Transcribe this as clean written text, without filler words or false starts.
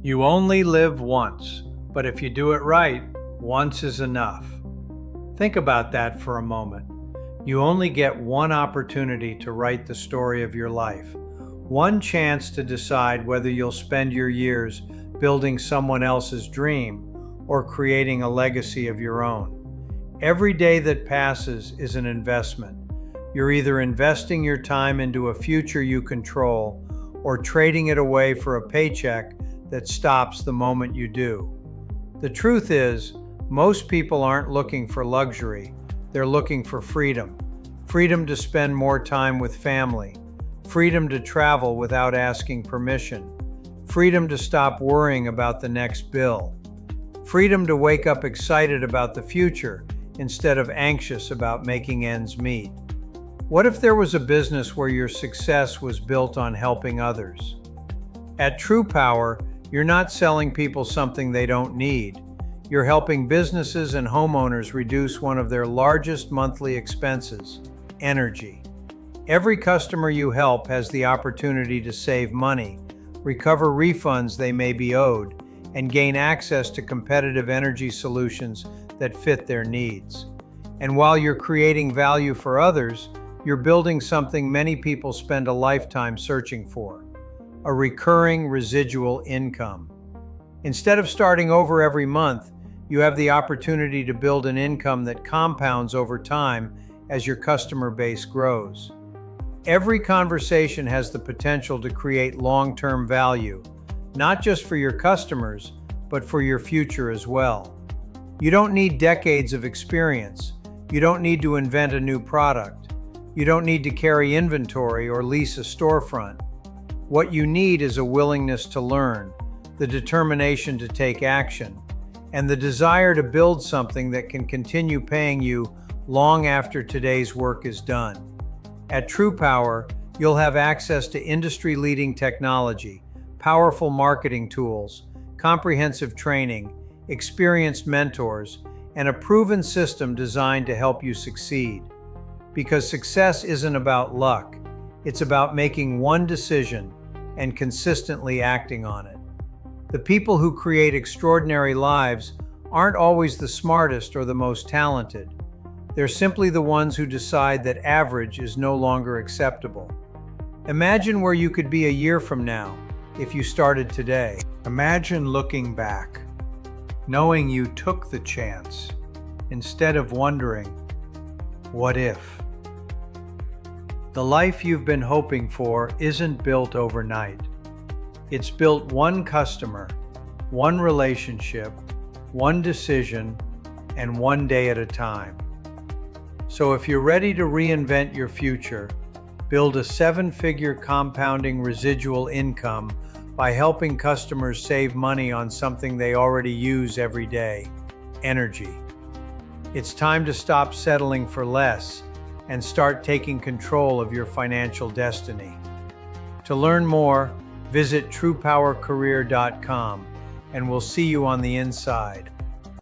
You only live once, but if you do it right, once is enough. Think about that for a moment. You only get one opportunity to write the story of your life, one chance to decide whether you'll spend your years building someone else's dream or creating a legacy of your own. Every day that passes is an investment. You're either investing your time into a future you control or trading it away for a paycheck that stops the moment you do. The truth is, most people aren't looking for luxury, they're looking for freedom. Freedom to spend more time with family, freedom to travel without asking permission, freedom to stop worrying about the next bill, freedom to wake up excited about the future instead of anxious about making ends meet. What if there was a business where your success was built on helping others? At TruPowur, you're not selling people something they don't need. You're helping businesses and homeowners reduce one of their largest monthly expenses, energy. Every customer you help has the opportunity to save money, recover refunds they may be owed, and gain access to competitive energy solutions that fit their needs. And while you're creating value for others, you're building something many people spend a lifetime searching for: a recurring residual income. Instead of starting over every month, you have the opportunity to build an income that compounds over time as your customer base grows. Every conversation has the potential to create long-term value, not just for your customers, but for your future as well. You don't need decades of experience. You don't need to invent a new product. You don't need to carry inventory or lease a storefront. What you need is a willingness to learn, the determination to take action, and the desire to build something that can continue paying you long after today's work is done. At TruPowur, you'll have access to industry-leading technology, powerful marketing tools, comprehensive training, experienced mentors, and a proven system designed to help you succeed. Because success isn't about luck, it's about making one decision and consistently acting on it. The people who create extraordinary lives aren't always the smartest or the most talented. They're simply the ones who decide that average is no longer acceptable. Imagine where you could be a year from now if you started today. Imagine looking back, knowing you took the chance, instead of wondering, what if? The life you've been hoping for isn't built overnight. It's built one customer, one relationship, one decision, and one day at a time. So if you're ready to reinvent your future, build a 7-figure compounding residual income by helping customers save money on something they already use every day: energy. It's time to stop settling for less and start taking control of your financial destiny. To learn more, visit TruPowerCareer.com, and we'll see you on the inside.